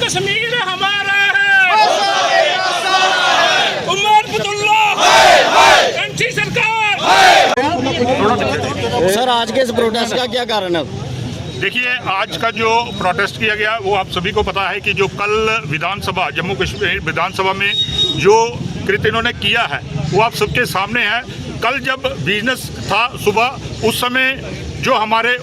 कश्मीर हमारा है, उमर अब्दुल्ला एनसी सरकार। सर आज के इस प्रोटेस्ट का क्या कारण है? देखिए, आज का जो प्रोटेस्ट किया गया वो आप सभी को पता है कि जो कल विधानसभा जम्मू कश्मीर विधानसभा में जो कृत्य इन्होंने किया है वो आप सबके सामने है। कल जब बिजनेस था सुबह, उस समय जो हमारे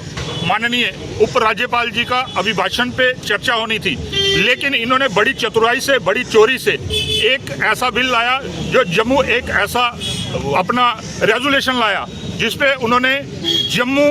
माननीय उपराज्यपाल जी का अभिभाषण पे चर्चा होनी थी, लेकिन इन्होंने बड़ी चतुराई से, बड़ी चोरी से एक ऐसा बिल लाया जो जम्मू एक ऐसा अपना रेजोल्यूशन लाया जिसपे उन्होंने जम्मू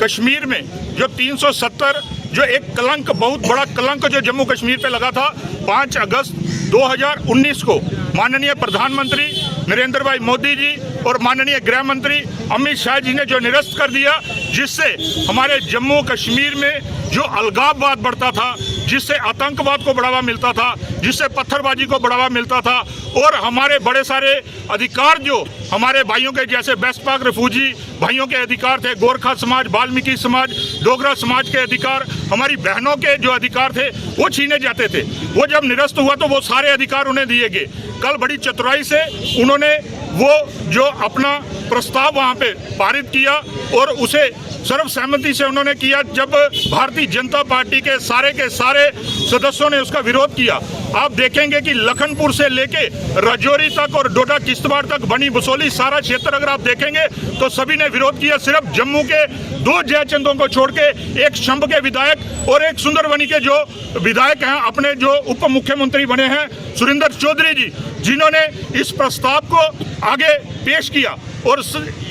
कश्मीर में जो 370 जो एक कलंक, बहुत बड़ा कलंक जो जम्मू कश्मीर पे लगा था 5 अगस्त 2019 को माननीय प्रधानमंत्री नरेंद्र भाई मोदी जी और माननीय गृह मंत्री अमित शाह जी ने जो निरस्त कर दिया, जिससे हमारे जम्मू कश्मीर में जो अलगाववाद बढ़ता था, जिससे आतंकवाद को बढ़ावा मिलता था, जिससे पत्थरबाजी को बढ़ावा मिलता था और हमारे बड़े सारे अधिकार जो हमारे भाइयों के जैसे वेस्ट पाक रिफ्यूजी भाइयों के अधिकार थे, गोरखा समाज, वाल्मीकि समाज, डोगरा समाज के अधिकार, हमारी बहनों के जो अधिकार थे वो छीने जाते थे। वो जब निरस्त हुआ तो वो सारे अधिकार उन्हें दिए गए। कल बड़ी चतुराई से उन्होंने वो जो अपना प्रस्ताव वहाँ पे पारित किया और उसे सर्वसहमति से उन्होंने किया। जब भारतीय जनता पार्टी के सारे सदस्यों ने उसका विरोध किया, आप देखेंगे कि लखनपुर से लेके राजौरी तक और डोडा किश्तवाड़ तक, बनी बसोली, सारा क्षेत्र अगर आप देखेंगे तो सभी ने विरोध किया। सिर्फ जम्मू के 2 जयचंदों को छोड़ के, एक शंभ के विधायक और एक सुंदरबनी के जो विधायक हैं, अपने जो उप मुख्यमंत्री बने हैं सुरेंद्र चौधरी जी, जिन्होंने इस प्रस्ताव को आगे पेश किया और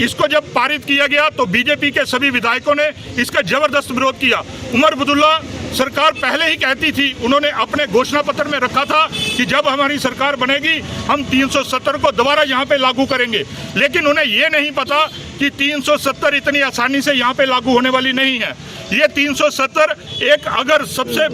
इसको जब पारित किया गया तो बीजेपी के सभी विधायकों ने इसका जबरदस्त विरोध किया। उमर अब्दुल्ला सरकार पहले ही कहती थी, उन्होंने अपने घोषणा पत्र में रखा था कि जब हमारी सरकार बनेगी हम 370 को दोबारा यहाँ पे लागू करेंगे, लेकिन उन्हें ये नहीं पता कि 370 इतनी आसानी से यहाँ पे लागू होने वाली नहीं है। ये 370 एक अगर सबसे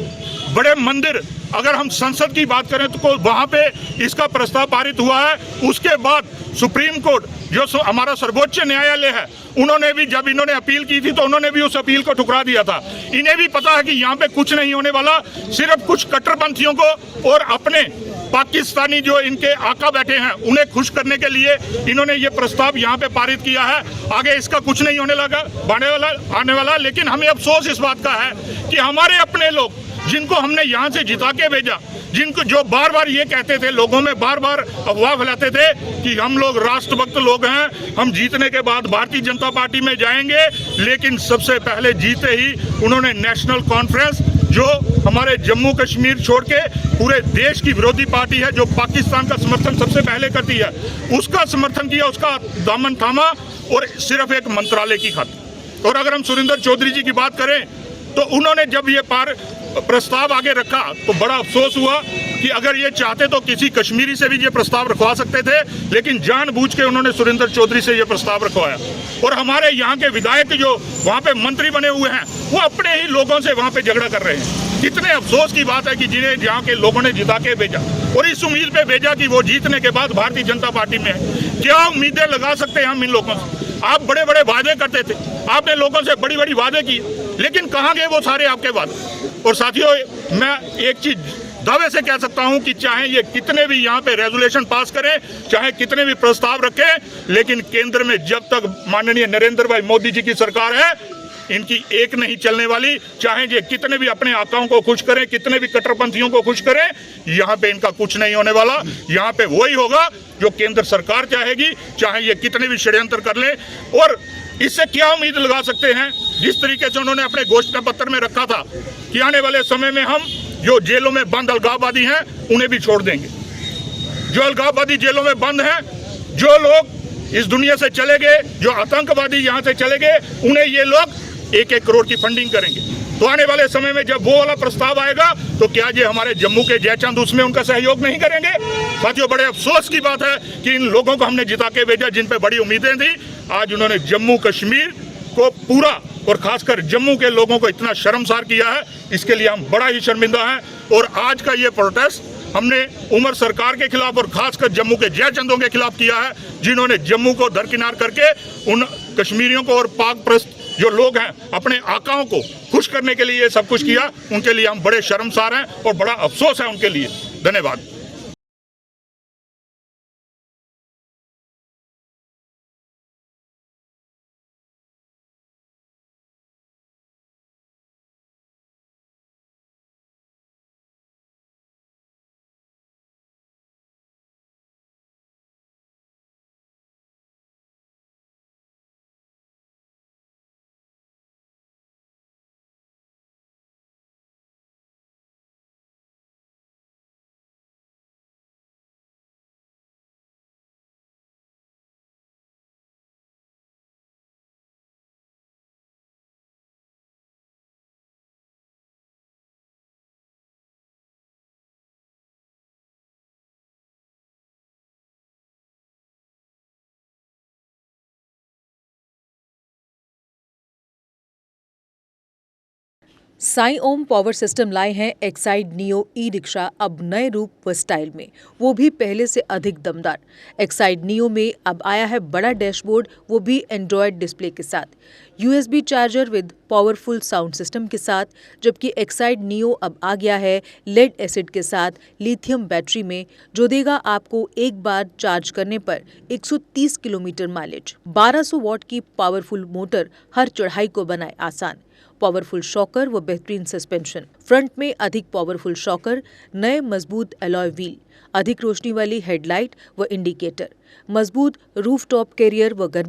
बड़े मंदिर, अगर हम संसद की बात करें तो वहाँ पे इसका प्रस्ताव पारित हुआ है। उसके बाद सुप्रीम कोर्ट जो हमारा सर्वोच्च न्यायालय है, उन्होंने भी जब इन्होंने अपील की थी तो उन्होंने भी उस अपील को ठुकरा दिया था। इन्हें भी पता है कि यहाँ पे कुछ नहीं होने वाला, सिर्फ कुछ कट्टरपंथियों को और अपने पाकिस्तानी जो इनके आका बैठे हैं उन्हें खुश करने के लिए इन्होंने ये प्रस्ताव यहाँ पे पारित किया है। आगे इसका कुछ नहीं होने लगा आने वाला। लेकिन हमें अफसोस इस बात का है कि हमारे अपने लोग जिनको हमने यहाँ से जिता के भेजा, जिनको जो बार बार ये कहते थे, लोगों में बार बार अफवाह फैलाते थे कि हम लोग राष्ट्रभक्त लोग हैं, हम जीतने के बाद भारतीय जनता पार्टी में जाएंगे, लेकिन सबसे पहले जीते ही उन्होंने नेशनल कॉन्फ्रेंस जो हमारे जम्मू कश्मीर छोड़ के पूरे देश की विरोधी पार्टी है, जो पाकिस्तान का समर्थन सबसे पहले करती है, उसका समर्थन किया, उसका दामन थामा और सिर्फ एक मंत्रालय की खातिर। और अगर हम सुरेंद्र चौधरी जी की बात करें तो उन्होंने जब ये प्रस्ताव आगे रखा तो बड़ा अफसोस हुआ कि अगर ये चाहते तो किसी कश्मीरी से भी ये प्रस्ताव रखवा सकते थे, लेकिन जानबूझ के उन्होंने सुरेंद्र चौधरी से ये प्रस्ताव रखवाया। और हमारे यहाँ के विधायक जो वहाँ पे मंत्री बने हुए हैं वो अपने ही लोगों से वहाँ पे झगड़ा कर रहे हैं। कितने अफसोस की बात है कि जिन्हें यहाँ के लोगों ने जिता के भेजा और इस उम्मीद पे भेजा कि वो जीतने के बाद भारतीय जनता पार्टी में है। क्या उम्मीदें लगा सकते हैं हम इन लोगों से? आप बड़े बड़े वादे करते थे, आपने लोगों से बड़ी बड़ी वादे की, लेकिन कहाँ गए वो सारे आपके वादे? और साथियों, मैं एक चीज दावे से कह सकता हूं कि चाहे ये कितने भी यहाँ पे रेजोल्यूशन पास करें, चाहे कितने भी प्रस्ताव रखें, लेकिन केंद्र में जब तक माननीय नरेंद्र भाई मोदी जी की सरकार है, इनकी एक नहीं चलने वाली। चाहे ये कितने भी अपने आकाओं को खुश करें, कितने भी कट्टरपंथियों को खुश करें, यहाँ पे इनका कुछ नहीं होने वाला। यहाँ पे वही होगा जो केंद्र सरकार चाहेगी, चाहे ये कितने भी षड्यंत्र कर ले। और इससे क्या उम्मीद लगा सकते हैं? जिस तरीके से उन्होंने अपने घोषणा पत्र में रखा था कि आने वाले समय में हम जो जेलों में बंद अलगाववादी हैं उन्हें भी छोड़ देंगे। जो अलगाववादी जेलों में बंद हैं, जो लोग इस दुनिया से चले गए, जो आतंकवादी यहाँ से चले गए, उन्हें ये लोग 1-1 करोड़ की फंडिंग करेंगे। तो आने वाले समय में जब वो वाला प्रस्ताव आएगा तो क्या ये हमारे जम्मू के जयचंद उसमें उनका सहयोग नहीं करेंगे? साथियों, बड़े अफसोस की बात है कि इन लोगों को हमने जिता के भेजा जिन पे बड़ी उम्मीदें थी, आज उन्होंने जम्मू कश्मीर को पूरा और खासकर जम्मू के लोगों को इतना शर्मसार किया है। इसके लिए हम बड़ा ही शर्मिंदा हैं। और आज का ये प्रोटेस्ट हमने उमर सरकार के खिलाफ और खासकर जम्मू के जयचंदों के खिलाफ किया है, जिन्होंने जम्मू को दरकिनार करके उन कश्मीरियों को और पाक जो लोग हैं अपने आकाओं को खुश करने के लिए ये सब कुछ किया, उनके लिए हम बड़े शर्मसार हैं और बड़ा अफसोस है उनके लिए। धन्यवाद। साई ओम पावर सिस्टम लाए हैं एक्साइड नियो ई रिक्शा अब नए रूप व स्टाइल में, वो भी पहले से अधिक दमदार। एक्साइड नियो में अब आया है बड़ा डैशबोर्ड, वो भी एंड्रॉयड डिस्प्ले के साथ, USB charger with powerful sound system के साथ, जबकि एक्साइड नियो अब आ गया है लेड एसिड के साथ लिथियम बैटरी में, जो देगा आपको एक बार चार्ज करने पर 130 किलोमीटर माइलेज। 1200 वॉट की पावरफुल मोटर हर चढ़ाई को बनाए आसान। पावरफुल शॉकर व बेहतरीन सस्पेंशन, फ्रंट में अधिक पावरफुल शॉकर, नए मजबूत अलॉय व्हील, अधिक रोशनी वाली हेडलाइट व इंडिकेटर, मजबूत रूफटॉप कैरियर व गर्मी